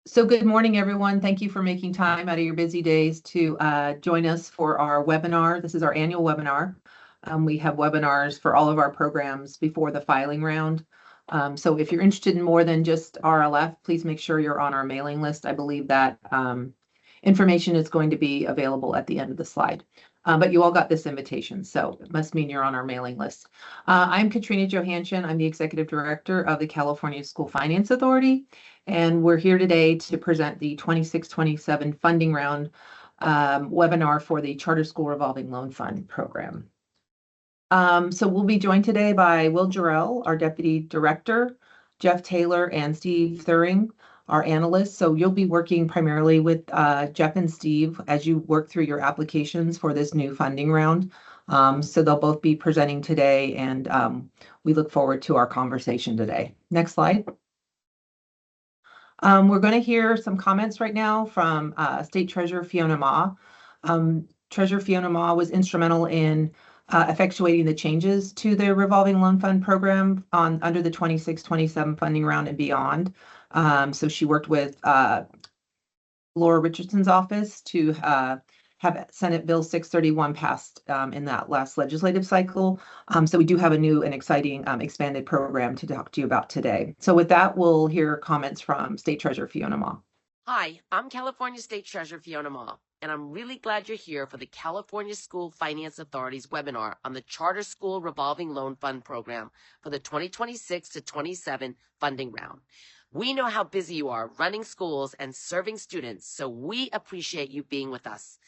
So good morning, everyone. Thank you for making time out of your busy days to join us for our webinar. This is our annual webinar. We have webinars for all of our programs before the filing round. So if you're interested in more than just RLF, please make sure you're on our mailing list. I believe that information is going to be available at the end of the slide. But you all got this invitation, so it must mean you're on our mailing list. I'm Katrina Johansson. I'm the Executive Director of the California School Finance Authority, and we're here today to present the 26-27 funding round webinar for the Charter School Revolving Loan Fund program. So we'll be joined today by Will Jarrell, our Deputy Director, Jeff Taylor, and Steve Thuring, our analysts. So you'll be working primarily with Jeff and Steve as you work through your applications for this new funding round. So they'll both be presenting today, and we look forward to our conversation today. Next slide. We're going to hear some comments right now from State Treasurer Fiona Ma. Treasurer Fiona Ma was instrumental in effectuating the changes to the revolving loan fund program under the 26-27 funding round and beyond. So she worked with Laura Richardson's office to have Senate Bill 631 passed in that last legislative cycle. So we do have a new and exciting expanded program to talk to you about today. So with that, we'll hear comments from State Treasurer Fiona Ma. Hi, I'm California State Treasurer Fiona Ma, and I'm really glad you're here for the California School Finance Authority's webinar on the Charter School Revolving Loan Fund program for the 2026 to 27 funding round. We know how busy you are running schools and serving students, so we appreciate you being with us.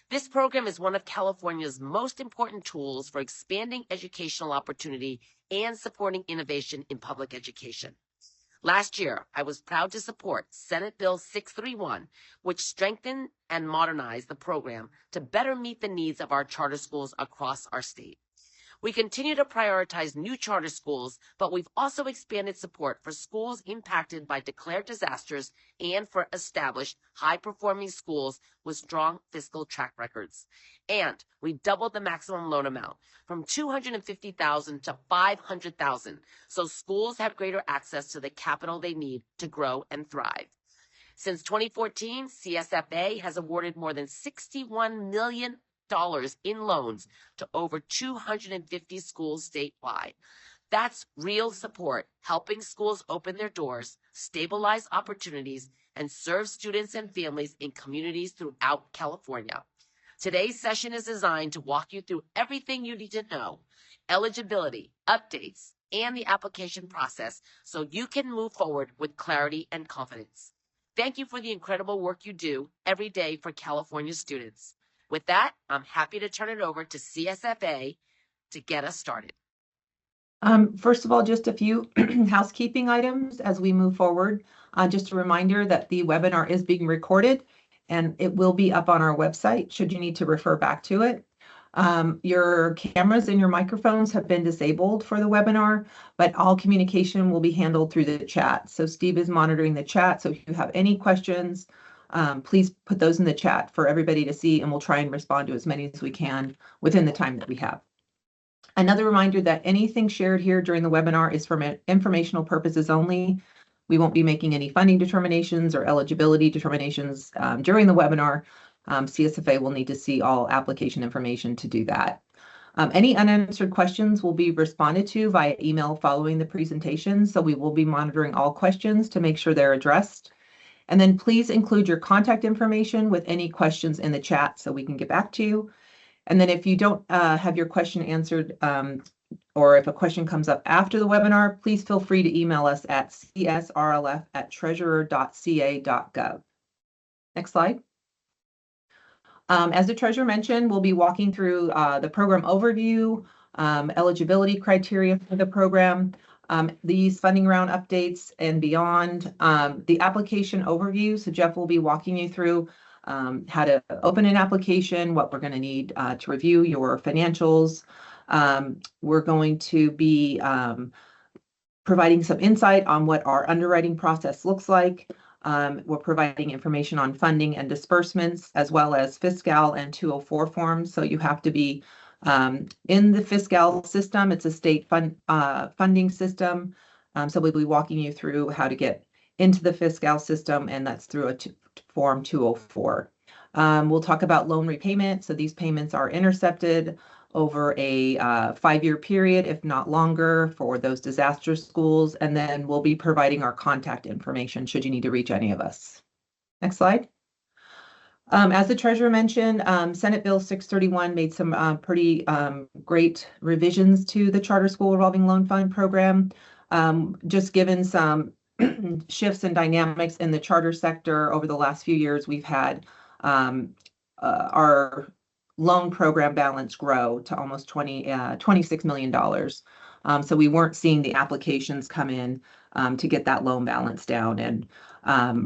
This program is one of California's most important tools for expanding educational opportunity and supporting innovation in public education. Last year, I was proud to support Senate Bill 631, which strengthened and modernized the program to better meet the needs of our charter schools across our state. We continue to prioritize new charter schools, but we've also expanded support for schools impacted by declared disasters and for established high-performing schools with strong fiscal track records. And we doubled the maximum loan amount from $250,000 to $500,000, so schools have greater access to the capital they need to grow and thrive. Since 2014, CSFA has awarded more than $61 million in loans to over 250 schools statewide. That's real support, helping schools open their doors, stabilize opportunities, and serve students and families in communities throughout California. Today's session is designed to walk you through everything you need to know, eligibility, updates, and the application process so you can move forward with clarity and confidence. Thank you for the incredible work you do every day for California students. With that, I'm happy to turn it over to CSFA to get us started. First of all, just a few housekeeping items as we move forward. Just a reminder that the webinar is being recorded and it will be up on our website should you need to refer back to it. Your cameras and your microphones have been disabled for the webinar, but all communication will be handled through the chat. So Steve is monitoring the chat. So if you have any questions, please put those in the chat for everybody to see, and we'll try and respond to as many as we can within the time that we have. Another reminder that anything shared here during the webinar is for informational purposes only. We won't be making any funding determinations or eligibility determinations during the webinar. CSFA will need to see all application information to do that. Any unanswered questions will be responded to via email following the presentation, so we will be monitoring all questions to make sure they're addressed. And then please include your contact information with any questions in the chat so we can get back to you. And then if you don't have your question answered, or if a question comes up after the webinar, please feel free to email us at csrlf@treasurer.ca.gov. Next slide. As the treasurer mentioned, we'll be walking through the program overview, eligibility criteria for the program, these funding round updates and beyond, the application overview. So Jeff will be walking you through how to open an application, what we're going to need to review your financials. We're going to be providing some insight on what our underwriting process looks like. We're providing information on funding and disbursements, as well as fiscal and 204 forms. So you have to be in the fiscal system. It's a state funding system. So we'll be walking you through how to get into the fiscal system, and that's through a Form 204. We'll talk about loan repayment. So these payments are intercepted over a 5-year period, if not longer, for those disaster schools. And then we'll be providing our contact information should you need to reach any of us. Next slide. As the treasurer mentioned, Senate Bill 631 made some pretty great revisions to the Charter School Revolving Loan Fund program. Just given some shifts and dynamics in the charter sector over the last few years, we've had our loan program balance grow to almost $26 million. So we weren't seeing the applications come in to get that loan balance down, and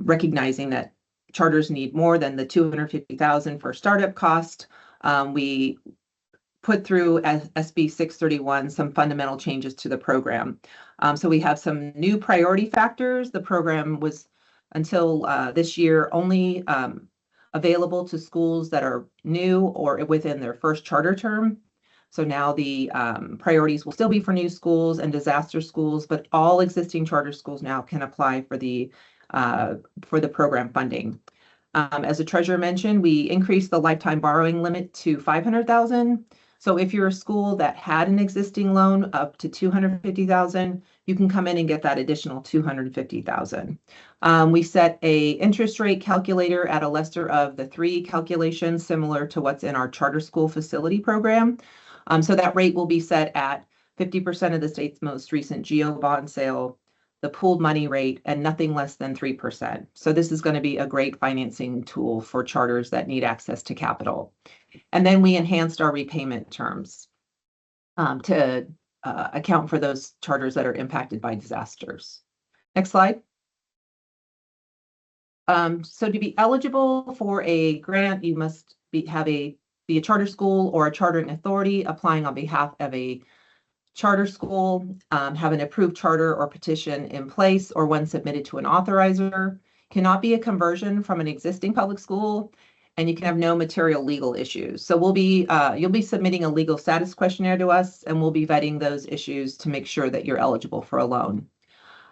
recognizing that charters need more than the $250,000 for startup cost. We put through SB 631 some fundamental changes to the program. So we have some new priority factors. The program was until this year only available to schools that are new or within their first charter term. So now the priorities will still be for new schools and disaster schools, but all existing charter schools now can apply for the program funding. As the treasurer mentioned, we increased the lifetime borrowing limit to $500,000. So if you're a school that had an existing loan up to $250,000, you can come in and get that additional $250,000. We set a interest rate calculator at a lesser of the 3 calculations, similar to what's in our charter school facility program. So that rate will be set at 50% of the state's most recent GO bond sale, the pooled money rate, and nothing less than 3%. So this is going to be a great financing tool for charters that need access to capital. And then we enhanced our repayment terms to account for those charters that are impacted by disasters. Next slide. So to be eligible for a grant, you must be a charter school or a chartering authority applying on behalf of a charter school, have an approved charter or petition in place, or one submitted to an authorizer, cannot be a conversion from an existing public school, and you can have no material legal issues. So you'll be submitting a legal status questionnaire to us, and we'll be vetting those issues to make sure that you're eligible for a loan.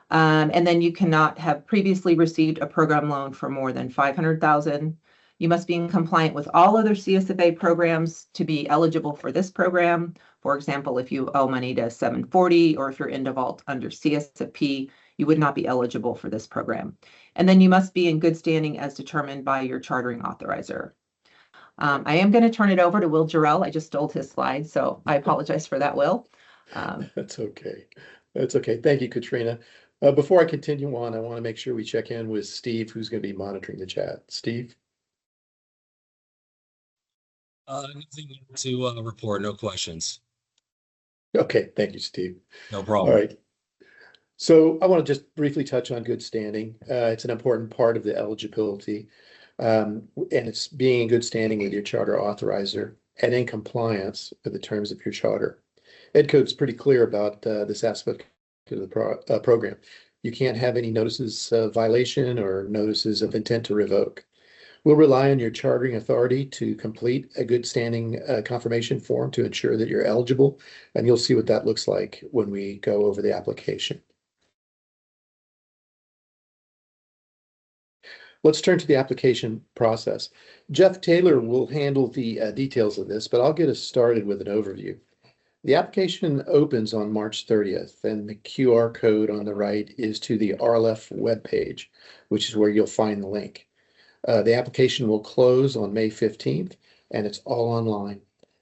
And then you cannot have previously received a program loan for more than $500,000. You must be in compliant with all other CSFA programs to be eligible for this program. For example, if you owe money to 740, or if you're in default under CSFP, you would not be eligible for this program. And then you must be in good standing as determined by your chartering authorizer. I am going to turn it over to Will Jarrell. I just stole his slide, so I apologize for that, Will. That's okay. That's okay. Thank you, Katrina. Before I continue on, I want to make sure we check in with Steve, who's going to be monitoring the chat. Steve? Nothing to report, no questions. Okay, thank you, Steve. No problem. All right. So I want to just briefly touch on good standing. It's an important part of the eligibility, and it's being in good standing with your charter authorizer and in compliance with the terms of your charter. Ed Code's pretty clear about this aspect of the program. You can't have any notices of violation or notices of intent to revoke. We'll rely on your chartering authority to complete a good standing confirmation form to ensure that you're eligible, and you'll see what that looks like when we go over the application. Let's turn to the application process. Jeff Taylor will handle the details of this, but I'll get us started with an overview. The application opens on March 30th, and the QR code on the right is to the RLF webpage, which is where you'll find the link. The application will close on May 15th, and it's all online.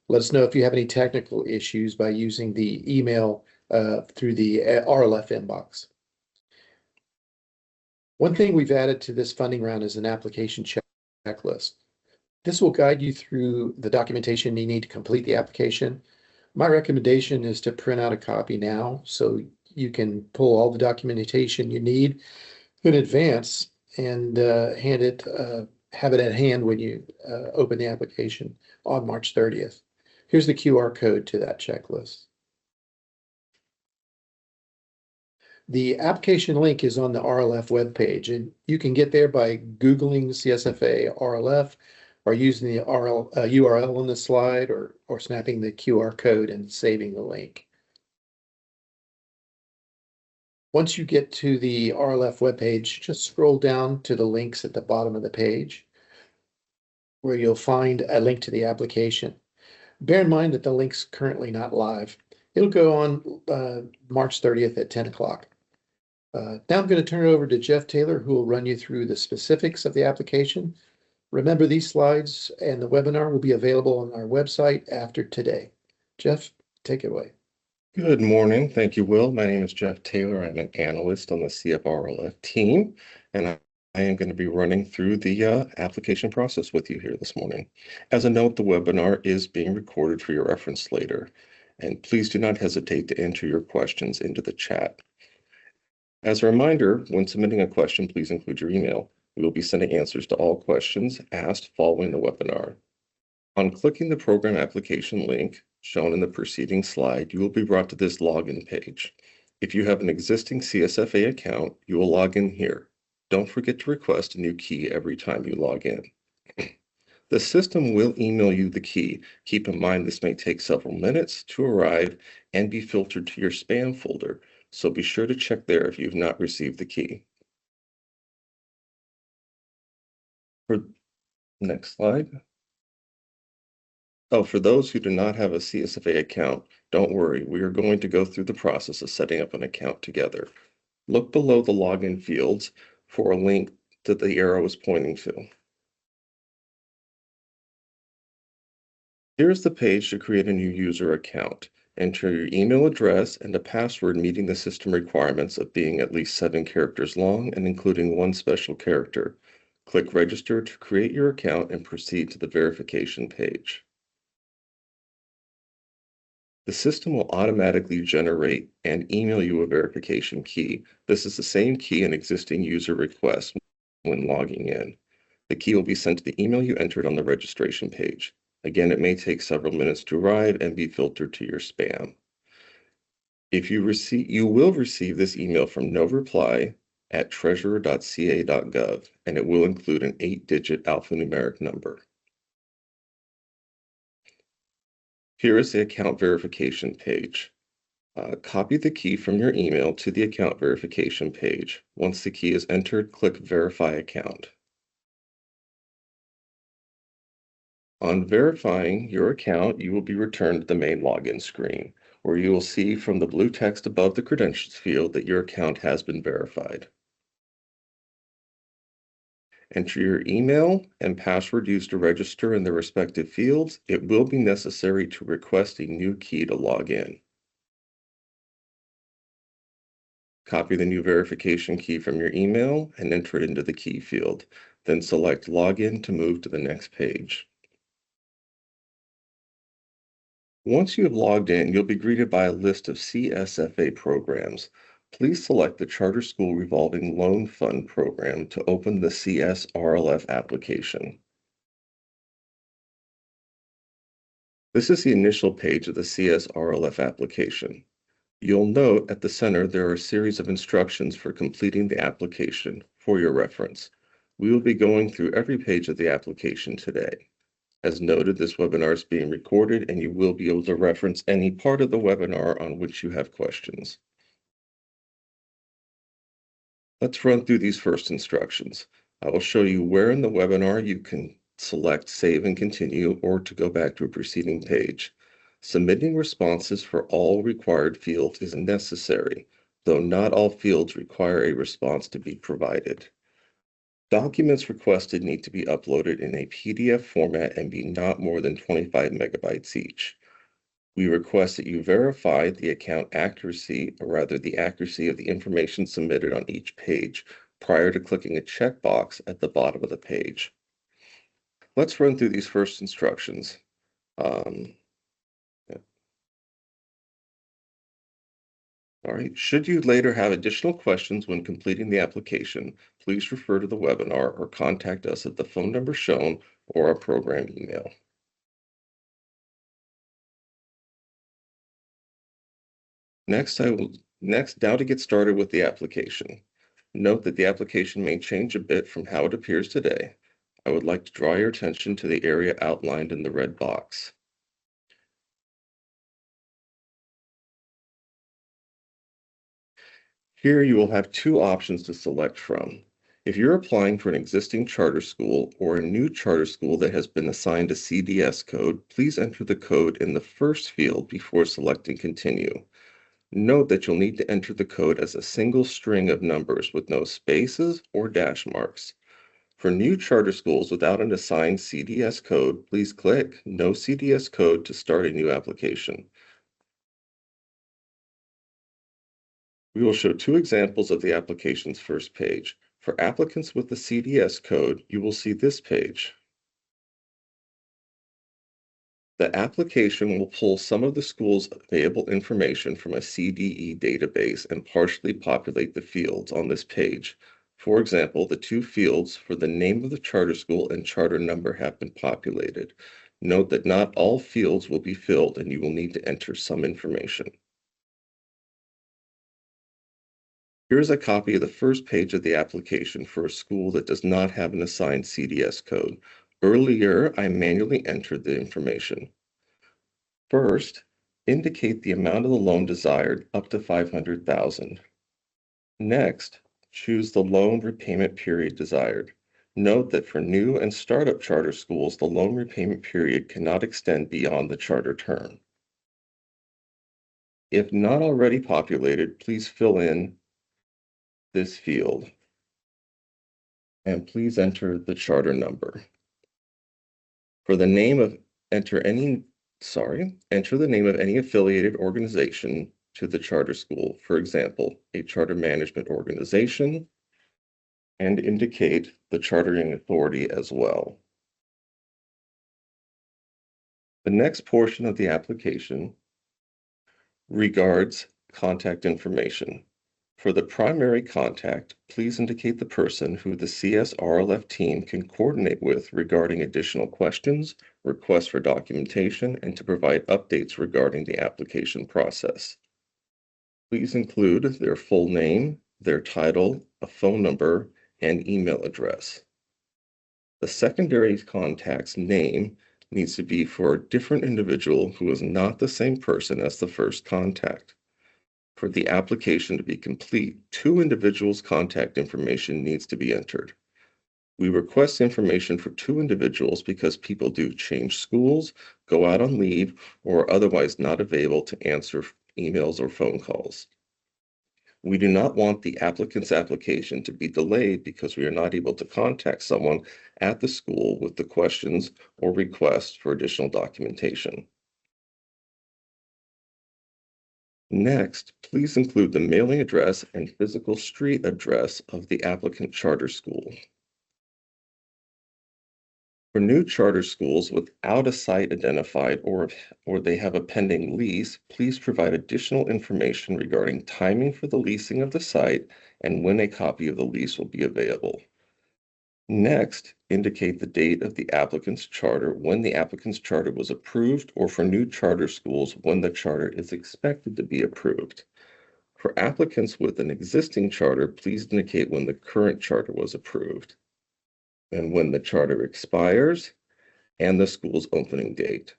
Let us know if you have any technical issues by using the email through the RLF inbox. One thing we've added to this funding round is an application checklist. This will guide you through the documentation you need to complete the application. My recommendation is to print out a copy now so you can pull all the documentation you need in advance and have it at hand when you open the application on March 30th. Here's the QR code to that checklist. The application link is on the RLF webpage, and you can get there by Googling CSFA RLF or using the URL on the slide or snapping the QR code and saving the link. Once you get to the RLF webpage, just scroll down to the links at the bottom of the page where you'll find a link to the application. Bear in mind that the link's currently not live. It'll go on March 30th at 10 o'clock. Now I'm going to turn it over to Jeff Taylor, who will run you through the specifics of the application. Remember, these slides and the webinar will be available on our website after today. Jeff, take it away. Good morning. Thank you, Will. My name is Jeff Taylor. I'm an analyst on the CSRLF team, and I am going to be running through the application process with you here this morning. As a note, the webinar is being recorded for your reference later, and please do not hesitate to enter your questions into the chat. As a reminder, when submitting a question, please include your email. We will be sending answers to all questions asked following the webinar. On clicking the program application link shown in the preceding slide, you will be brought to this login page. If you have an existing CSFA account, you will log in here. Don't forget to request a new key every time you log in. The system will email you the key. Keep in mind this may take several minutes to arrive and be filtered to your spam folder, so be sure to check there if you've not received the key. Next slide. Oh, for those who do not have a CSFA account, don't worry, we are going to go through the process of setting up an account together. Look below the login fields for a link that the arrow is pointing to. Here's the page to create a new user account. Enter your email address and a password meeting the system requirements of being at least 7 characters long and including 1 special character. Click Register to create your account and proceed to the verification page. The system will automatically generate and email you a verification key. This is the same key an existing user requests when logging in. The key will be sent to the email you entered on the registration page. Again, it may take several minutes to arrive and be filtered to your spam. You will receive this email from novreply@treasurer.ca.gov, and it will include an 8-digit alphanumeric number. Here is the account verification page. Copy the key from your email to the account verification page. Once the key is entered, click Verify Account. On verifying your account, you will be returned to the main login screen, where you will see from the blue text above the credentials field that your account has been verified. Enter your email and password used to register in the respective fields. It will be necessary to request a new key to log in. Copy the new verification key from your email and enter it into the key field. Then select Login to move to the next page. Once you have logged in, you'll be greeted by a list of CSFA programs. Please select the Charter School Revolving Loan Fund program to open the CSRLF application. This is the initial page of the CSRLF application. You'll note at the center there are a series of instructions for completing the application for your reference. We will be going through every page of the application today. As noted, this webinar is being recorded and you will be able to reference any part of the webinar on which you have questions. Let's run through these first instructions. I will show you where in the webinar you can select Save and Continue or to go back to a preceding page. Submitting responses for all required fields is necessary, though not all fields require a response to be provided. Documents requested need to be uploaded in a PDF format and be not more than 25 megabytes each. We request that you verify the account accuracy, or rather the accuracy of the information submitted on each page prior to clicking a checkbox at the bottom of the page. Let's run through these first instructions. All right, should you later have additional questions when completing the application, please refer to the webinar or contact us at the phone number shown or our program email. Now to get started with the application. Note that the application may change a bit from how it appears today. I would like to draw your attention to the area outlined in the red box. Here you will have two options to select from. If you're applying for an existing charter school or a new charter school that has been assigned a CDS code, please enter the code in the first field before selecting Continue. Note that you'll need to enter the code as a single string of numbers with no spaces or dash marks. For new charter schools without an assigned CDS code, please click No CDS Code to start a new application. We will show two examples of the application's first page. For applicants with the CDS code, you will see this page. The application will pull some of the school's available information from a CDE database and partially populate the fields on this page. For example, the two fields for the name of the charter school and charter number have been populated. Note that not all fields will be filled and you will need to enter some information. Here is a copy of the first page of the application for a school that does not have an assigned CDS code. Earlier, I manually entered the information. First, indicate the amount of the loan desired up to $500,000. Next, choose the loan repayment period desired. Note that for new and startup charter schools, the loan repayment period cannot extend beyond the charter term. If not already populated, please fill in this field and please enter the charter number. For the name of enter the name of any affiliated organization to the charter school, for example, a charter management organization, and indicate the chartering authority as well. The next portion of the application regards contact information. For the primary contact, please indicate the person who the CSRLF team can coordinate with regarding additional questions, requests for documentation, and to provide updates regarding the application process. Please include their full name, their title, a phone number, and email address. The secondary contact's name needs to be for a different individual who is not the same person as the first contact. For the application to be complete, two individuals' contact information needs to be entered. We request information for two individuals because people do change schools, go out on leave, or are otherwise not available to answer emails or phone calls. We do not want the applicant's application to be delayed because we are not able to contact someone at the school with the questions or requests for additional documentation. Next, please include the mailing address and physical street address of the applicant charter school. For new charter schools without a site identified or they have a pending lease, please provide additional information regarding timing for the leasing of the site and when a copy of the lease will be available. Next, indicate the date of the applicant's charter, when the applicant's charter was approved, or for new charter schools, when the charter is expected to be approved. For applicants with an existing charter, please indicate when the current charter was approved and when the charter expires and the school's opening date.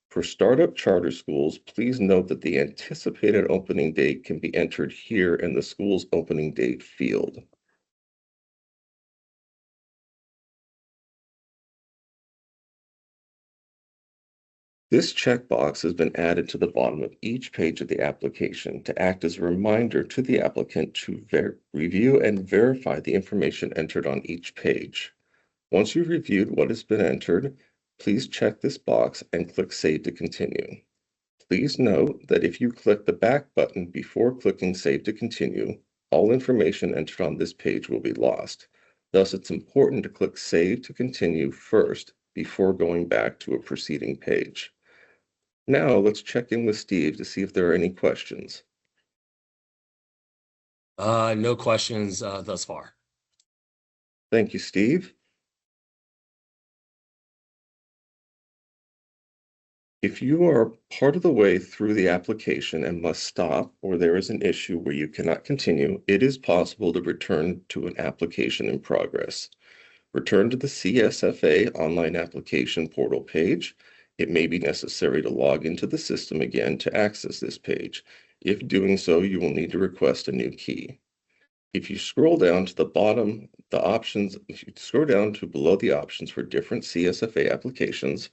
For startup charter schools, please note that the anticipated opening date can be entered here in the school's opening date field. This checkbox has been added to the bottom of each page of the application to act as a reminder to the applicant to review and verify the information entered on each page. Once you've reviewed what has been entered, please check this box and click Save to Continue. Please note that if you click the back button before clicking Save to Continue, all information entered on this page will be lost. Thus, it's important to click Save to Continue first before going back to a preceding page. Now, let's check in with Steve to see if there are any questions. No questions thus far. Thank you, Steve. If you are part of the way through the application and must stop, or there is an issue where you cannot continue, it is possible to return to an application in progress. Return to the CSFA online application portal page. It may be necessary to log into the system again to access this page. If doing so, you will need to request a new key. If you scroll down to the bottom, if you scroll down to below the options for different CSFA applications,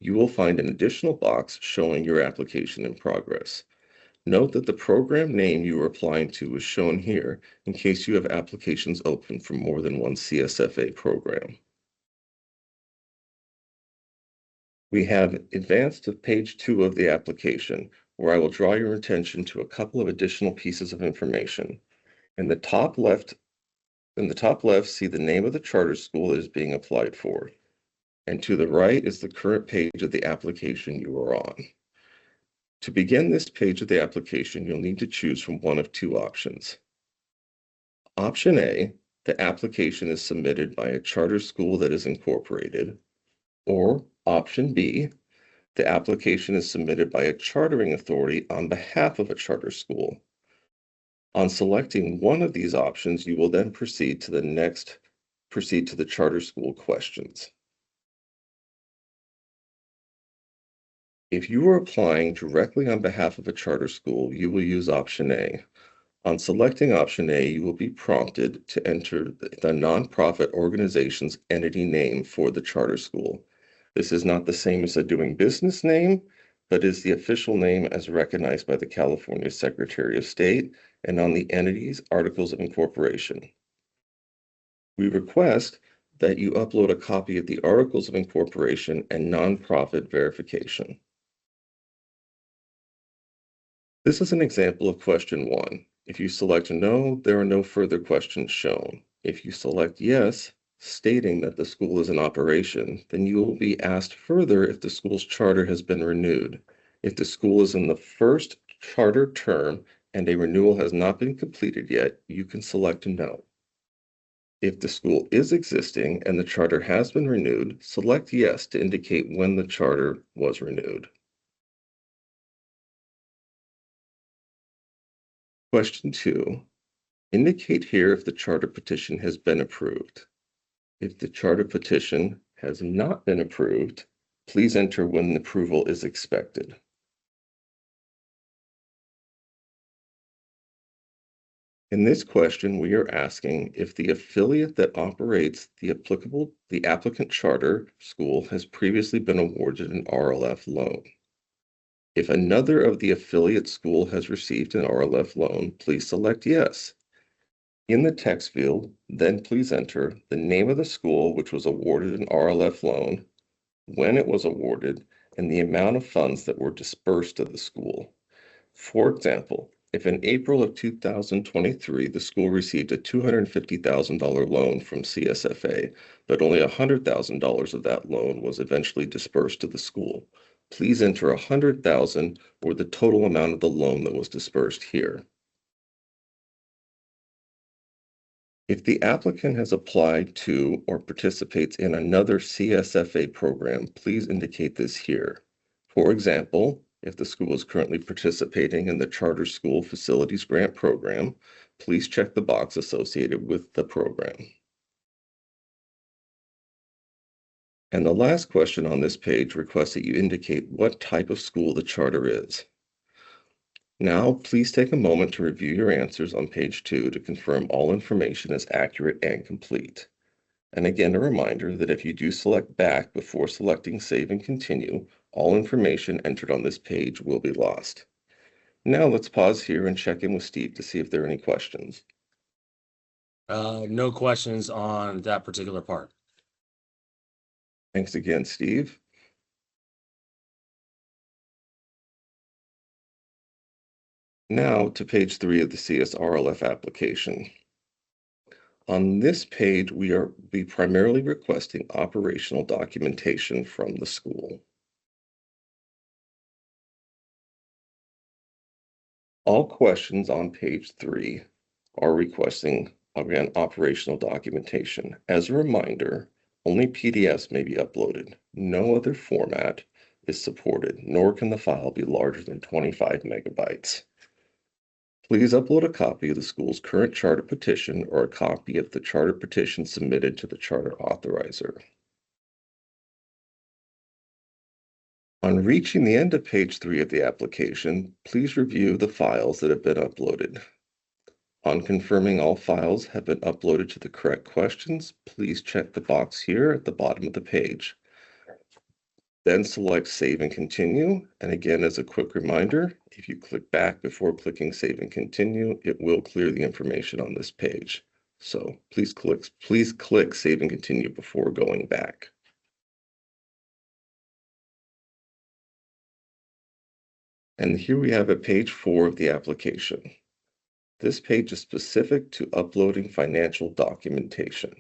you will find an additional box showing your application in progress. Note that the program name you are applying to is shown here in case you have applications open for more than one CSFA program. We have advanced to page 2 of the application, where I will draw your attention to a couple of additional pieces of information. In the top left, see the name of the charter school that is being applied for. And to the right is the current page of the application you are on. To begin this page of the application, you'll need to choose from one of two options. Option A, the application is submitted by a charter school that is incorporated. Or option B, the application is submitted by a chartering authority on behalf of a charter school. On selecting one of these options, you will then proceed to the charter school questions. If you are applying directly on behalf of a charter school, you will use option A. On selecting option A, you will be prompted to enter the nonprofit organization's entity name for the charter school. This is not the same as a doing business name, but is the official name as recognized by the California Secretary of State and on the entity's articles of incorporation. We request that you upload a copy of the articles of incorporation and nonprofit verification. This is an example of question 1. If you select no, there are no further questions shown. If you select yes, stating that the school is in operation, then you will be asked further if the school's charter has been renewed. If the school is in the first charter term and a renewal has not been completed yet, you can select no. If the school is existing and the charter has been renewed, select yes to indicate when the charter was renewed. Question 2. Indicate here if the charter petition has been approved. If the charter petition has not been approved, please enter when approval is expected. In this question, we are asking if the affiliate that operates the applicant charter school has previously been awarded an RLF loan. If another of the affiliate school has received an RLF loan, please select yes. In the text field, then please enter the name of the school which was awarded an RLF loan, when it was awarded, and the amount of funds that were dispersed to the school. For example, if in April of 2023, the school received a $250,000 loan from CSFA, but only $100,000 of that loan was eventually dispersed to the school, please enter $100,000 or the total amount of the loan that was dispersed here. If the applicant has applied to or participates in another CSFA program, please indicate this here. For example, if the school is currently participating in the Charter School Facilities Grant Program, please check the box associated with the program. And the last question on this page requests that you indicate what type of school the charter is. Now, please take a moment to review your answers on page 2 to confirm all information is accurate and complete. And again, a reminder that if you do select back before selecting save and continue, all information entered on this page will be lost. Now let's pause here and check in with Steve to see if there are any questions. No questions on that particular part. Thanks again, Steve. Now to page 3 of the CSRLF application. On this page, we are primarily requesting operational documentation from the school. All questions on page 3 are requesting, again, operational documentation. As a reminder, only PDFs may be uploaded. No other format is supported, nor can the file be larger than 25 megabytes. Please upload a copy of the school's current charter petition or a copy of the charter petition submitted to the charter authorizer. On reaching the end of page 3 of the application, please review the files that have been uploaded. On confirming all files have been uploaded to the correct questions, please check the box here at the bottom of the page. Then select Save and Continue. And again, as a quick reminder, if you click back before clicking Save and Continue, it will clear the information on this page. So please click Save and Continue before going back. And here we have at page 4 of the application. This page is specific to uploading financial documentation.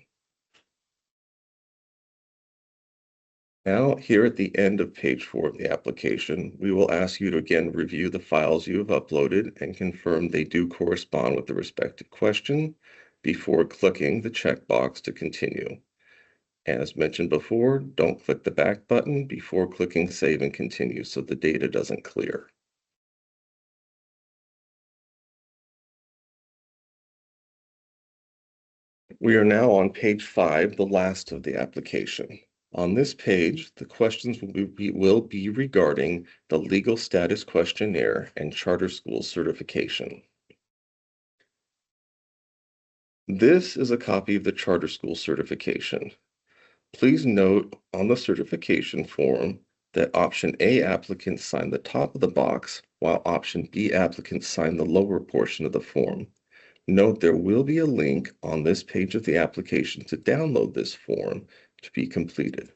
Now, here at the end of page 4 of the application, we will ask you to again review the files you have uploaded and confirm they do correspond with the respective question before clicking the checkbox to continue. As mentioned before, don't click the back button before clicking Save and Continue so the data doesn't clear. We are now on page 5, the last of the application. On this page, the questions will be regarding the legal status questionnaire and charter school certification. This is a copy of the charter school certification. Please note on the certification form that option A applicants sign the top of the box, while option B applicants sign the lower portion of the form. Note there will be a link on this page of the application to download this form to be completed.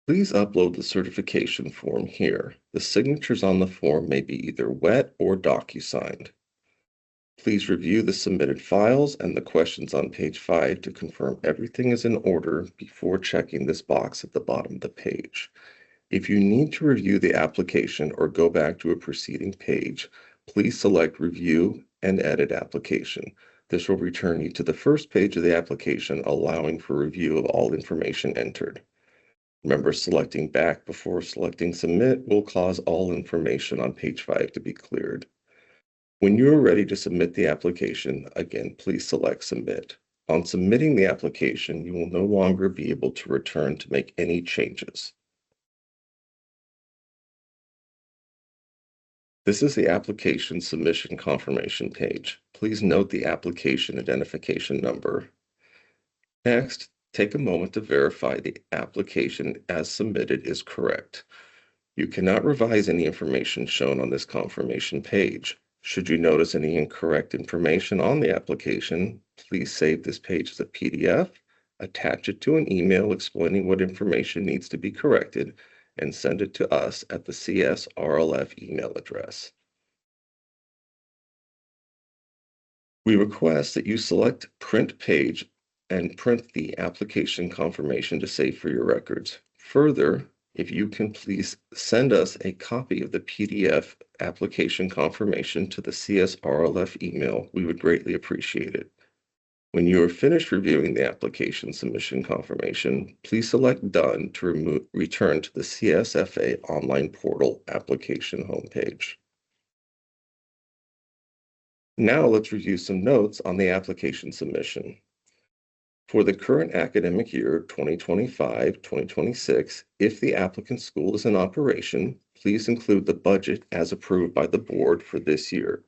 Please upload the certification form here. The signatures on the form may be either wet or DocuSigned. Please review the submitted files and the questions on page 5 to confirm everything is in order before checking this box at the bottom of the page. If you need to review the application or go back to a preceding page, please select Review and Edit Application. This will return you to the first page of the application, allowing for review of all information entered. Remember, selecting back before selecting Submit will cause all information on page 5 to be cleared. When you are ready to submit the application, again, please select Submit. On submitting the application, you will no longer be able to return to make any changes. This is the application submission confirmation page. Please note the application identification number. Next, take a moment to verify the application as submitted is correct. You cannot revise any information shown on this confirmation page. Should you notice any incorrect information on the application, please save this page as a PDF, attach it to an email explaining what information needs to be corrected, and send it to us at the CSRLF email address. We request that you select Print Page and print the application confirmation to save for your records. Further, if you can please send us a copy of the PDF application confirmation to the CSRLF email, we would greatly appreciate it. When you are finished reviewing the application submission confirmation, please select Done to return to the CSFA online portal application homepage. Now let's review some notes on the application submission. For the current academic year 2025-2026, if the applicant school is in operation, please include the budget as approved by the board for this year.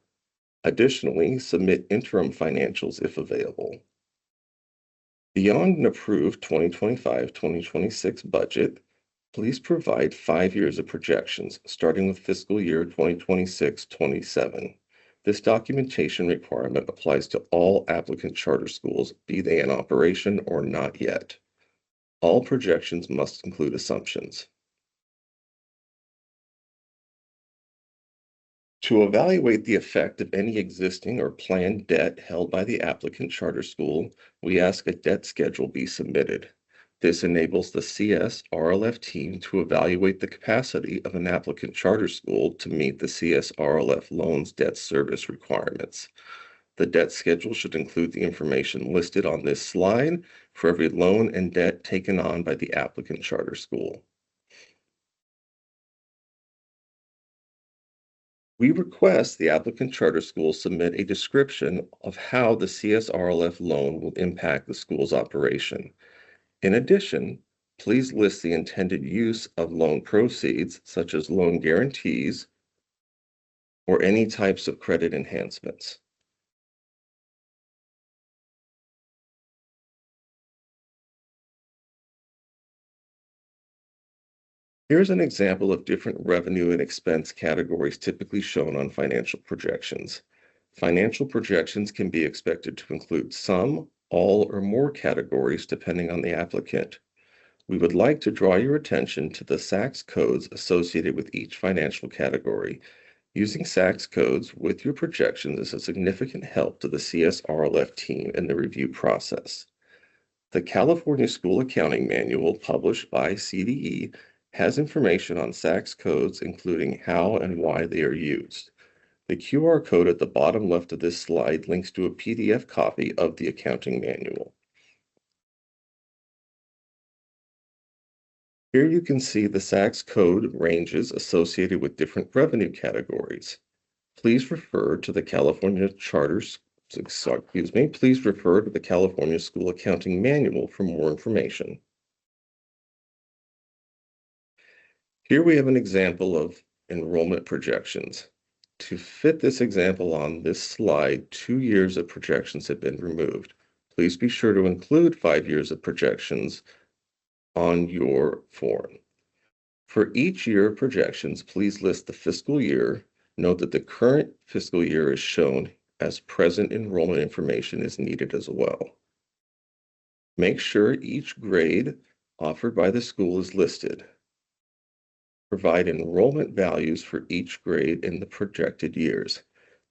Additionally, submit interim financials if available. Beyond an approved 2025-2026 budget, please provide 5 years of projections, starting with fiscal year 2026-27. This documentation requirement applies to all applicant charter schools, be they in operation or not yet. All projections must include assumptions. To evaluate the effect of any existing or planned debt held by the applicant charter school, we ask a debt schedule be submitted. This enables the CSRLF team to evaluate the capacity of an applicant charter school to meet the CSRLF loan's debt service requirements. The debt schedule should include the information listed on this slide for every loan and debt taken on by the applicant charter school. We request the applicant charter school submit a description of how the CSRLF loan will impact the school's operation. In addition, please list the intended use of loan proceeds, such as loan guarantees or any types of credit enhancements. Here's an example of different revenue and expense categories typically shown on financial projections. Financial projections can be expected to include some, all, or more categories depending on the applicant. We would like to draw your attention to the SACS codes associated with each financial category. Using SACS codes with your projections is a significant help to the CSRLF team in the review process. The California School Accounting Manual, published by CDE, has information on SACS codes, including how and why they are used. The QR code at the bottom left of this slide links to a PDF copy of the accounting manual. Here you can see the SACS code ranges associated with different revenue categories. Please refer to the California please refer to the California School Accounting Manual for more information. Here we have an example of enrollment projections. To fit this example on this slide, 2 years of projections have been removed. Please be sure to include 5 years of projections on your form. For each year of projections, please list the fiscal year. Note that the current fiscal year is shown as present enrollment information is needed as well. Make sure each grade offered by the school is listed. Provide enrollment values for each grade in the projected years.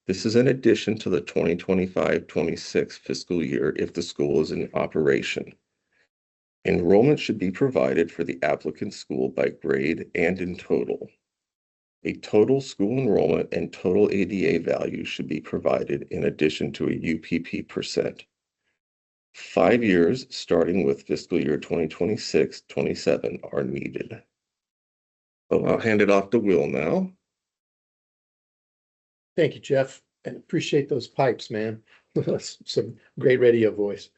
This is in addition to the 2025-26 fiscal year if the school is in operation. Enrollment should be provided for the applicant school by grade and in total. A total school enrollment and total ADA value should be provided in addition to a UPP %. 5 years starting with fiscal year 2026-27 are needed. So I'll hand it off to Will now. Thank you, Jeff, and appreciate those pipes, man. That's some great radio voice.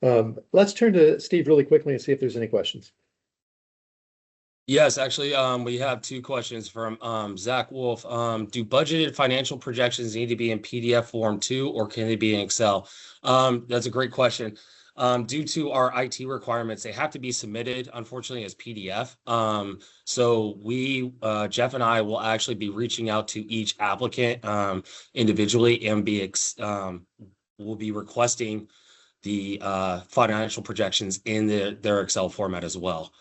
Let's turn to Steve really quickly and see if there's any questions. Yes, actually, we have 2 questions from Zach Wolf. Do budgeted financial projections need to be in PDF form too, or can they be in Excel? That's a great question. Due to our IT requirements, they have to be submitted, unfortunately, as PDF. So we, Jeff and I will actually be reaching out to each applicant individually and we'll be requesting the financial projections in their Excel format as well.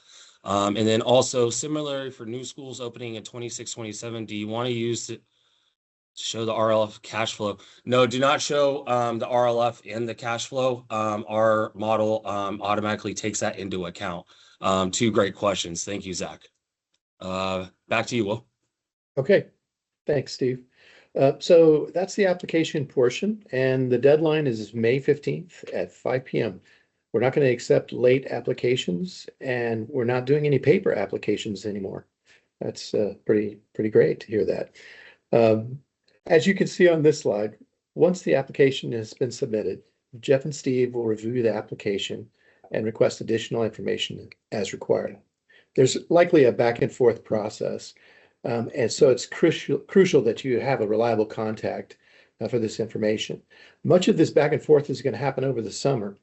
And then also similarly for new schools opening in 26-27, do you want to use it? Show the RLF cash flow? No, do not show the RLF in the cash flow. Our model automatically takes that into account. 2 great questions. Thank you, Zach. Back to you, Will. Okay, thanks, Steve. So that's the application portion, and the deadline is May 15th at 5 p.m. We're not going to accept late applications, and we're not doing any paper applications anymore. That's pretty great to hear that. As you can see on this slide, once the application has been submitted, Jeff and Steve will review the application and request additional information as required. There's likely a back and forth process, and so it's crucial that you have a reliable contact for this information. Much of this back and forth is going to happen over the summer,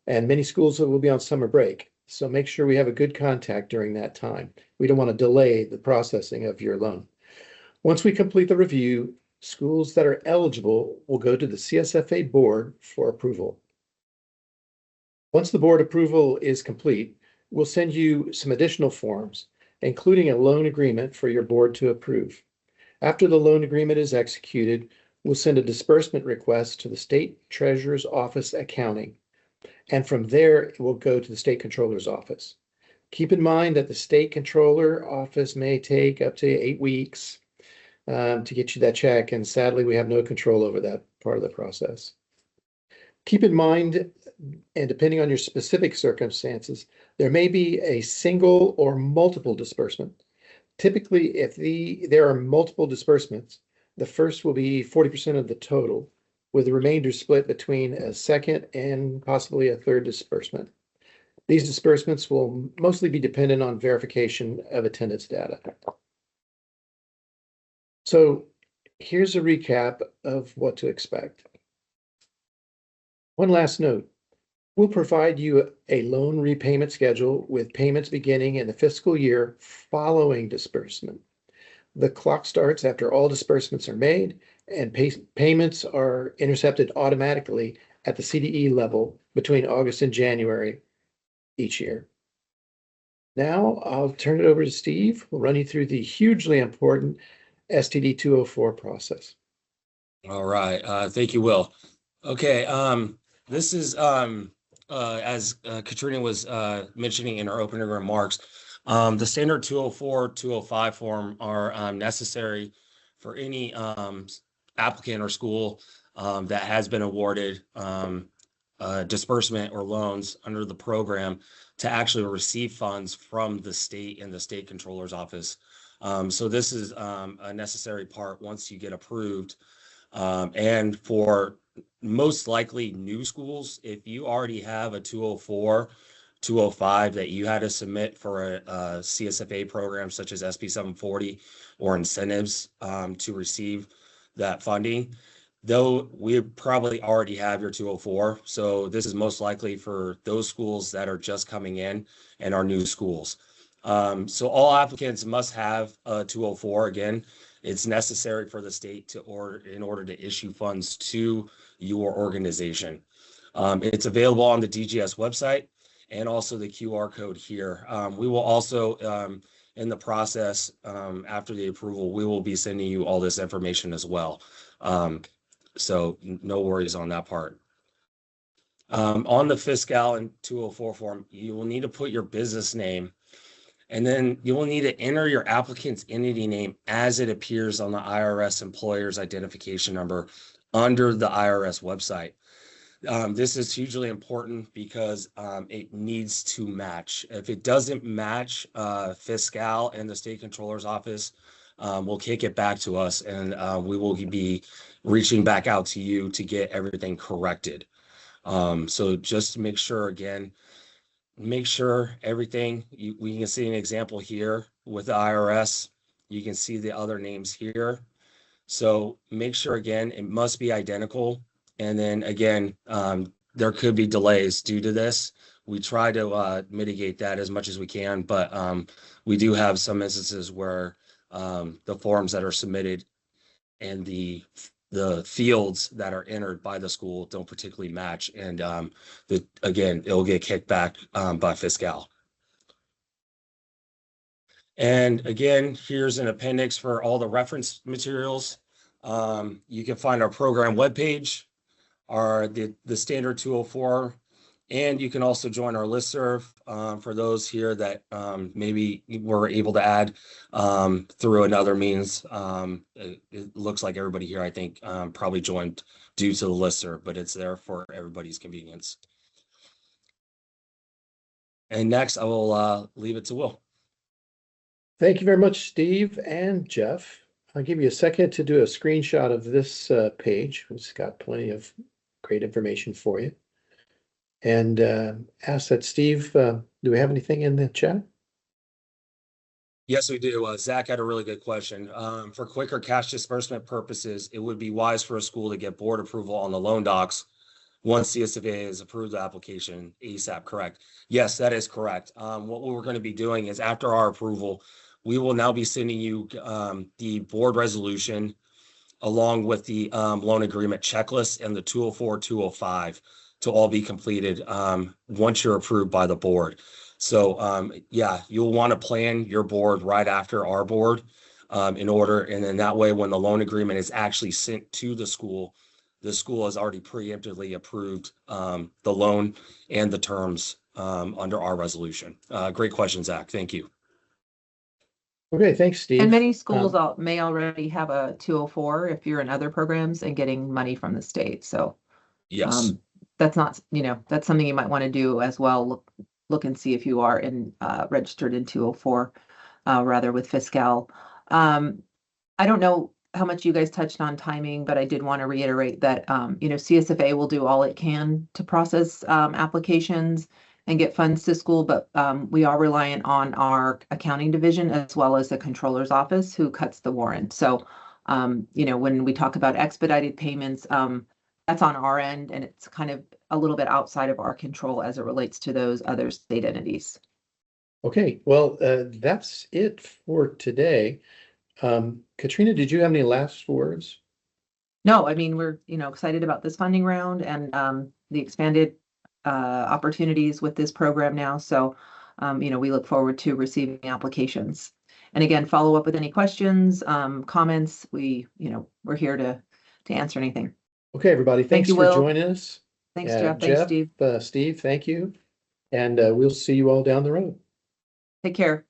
and many schools will be on summer break. So make sure we have a good contact during that time. We don't want to delay the processing of your loan. Once we complete the review, schools that are eligible will go to the CSFA board for approval. Once the board approval is complete, we'll send you some additional forms, including a loan agreement for your board to approve. After the loan agreement is executed, we'll send a disbursement request to the State Treasurer's Office Accounting, and from there it will go to the State Controller's Office. Keep in mind that the State Controller Office may take up to 8 weeks to get you that check, and sadly we have no control over that part of the process. Keep in mind, and depending on your specific circumstances, there may be a single or multiple disbursement. Typically, if there are multiple disbursements, the first will be 40% of the total, with the remainder split between a second and possibly a third disbursement. These disbursements will mostly be dependent on verification of attendance data. So here's a recap of what to expect. One last note. We'll provide you a loan repayment schedule with payments beginning in the fiscal year following disbursement. The clock starts after all disbursements are made, and payments are intercepted automatically at the CDE level between August and January each year. Now I'll turn it over to Steve. We'll run you through the hugely important STD 204 process. All right. Thank you, Will. Okay. This is as Katrina was mentioning in her opening remarks, the standard 204, 205 form are necessary for any applicant or school that has been awarded disbursement or loans under the program to actually receive funds from the state and the state controller's office. So this is a necessary part once you get approved. And for most likely new schools, if you already have a 204, 205 that you had to submit for a CSFA program such as SB 740 or incentives to receive that funding, though we probably already have your 204. So this is most likely for those schools that are just coming in and are new schools. So all applicants must have a 204. Again, it's necessary for the state in order to issue funds to your organization. It's available on the DGS website and also the QR code here. We will also, in the process, after the approval, we will be sending you all this information as well. So no worries on that part. On the Fiscal and 204 form, you will need to put your business name, and then you will need to enter your applicant's entity name as it appears on the IRS employer's identification number under the IRS website. This is hugely important because it needs to match. If it doesn't match Fiscal and the state controller's office, we'll kick it back to us, and we will be reaching back out to you to get everything corrected. So just to make sure, again, make sure everything, we can see an example here with the IRS. You can see the other names here. So make sure, again, it must be identical. And then again, there could be delays due to this. We try to mitigate that as much as we can, but we do have some instances where the forms that are submitted and the fields that are entered by the school don't particularly match. And again, it'll get kicked back by Fiscal. And again, here's an appendix for all the reference materials. You can find our program webpage, the standard 204, and you can also join our listserv for those here that maybe were able to add through another means. It looks like everybody here, I think, probably joined due to the listserv, but it's there for everybody's convenience. And next, I will leave it to Will. Thank you very much, Steve and Jeff. I'll give you a second to do a screenshot of this page. It's got plenty of great information for you. And ask that Steve, do we have anything in the chat? Yes, we do. Zach had a really good question. For quicker cash disbursement purposes, it would be wise for a school to get board approval on the loan docs once CSFA has approved the application ASAP, correct? Yes, that is correct. What we're going to be doing is after our approval, we will now be sending you the board resolution along with the loan agreement checklist and the 204, 205 to all be completed once you're approved by the board. So yeah, you'll want to plan your board right after our board in order, and then that way when the loan agreement is actually sent to the school has already preemptively approved the loan and the terms under our resolution. Great question, Zach. Thank you. Okay, thanks, Steve. And many schools may already have a 204 if you're in other programs and getting money from the state. So yes, that's not, that's something you might want to do as well. Look and see if you are registered in 204 rather with Fiscal. I don't know how much you guys touched on timing, but I did want to reiterate that CSFA will do all it can to process applications, and get funds to school, but we are reliant on our accounting division as well as the controller's office who cuts the warrant. So, when we talk about expedited payments, that's on our end, and it's kind of a little bit outside of our control as it relates to those other state entities. Okay, well, that's it for today. Katrina, did you have any last words? No, I mean, we're, excited about this funding round and the expanded opportunities with this program now. So, we look forward to receiving applications. And again, follow up with any questions, comments. We're here to answer anything. Okay, everybody, thanks you, for Will. joining us. Thanks, Jeff. Thanks, Steve. Steve, thank you. And we'll see you all down the road. Take care.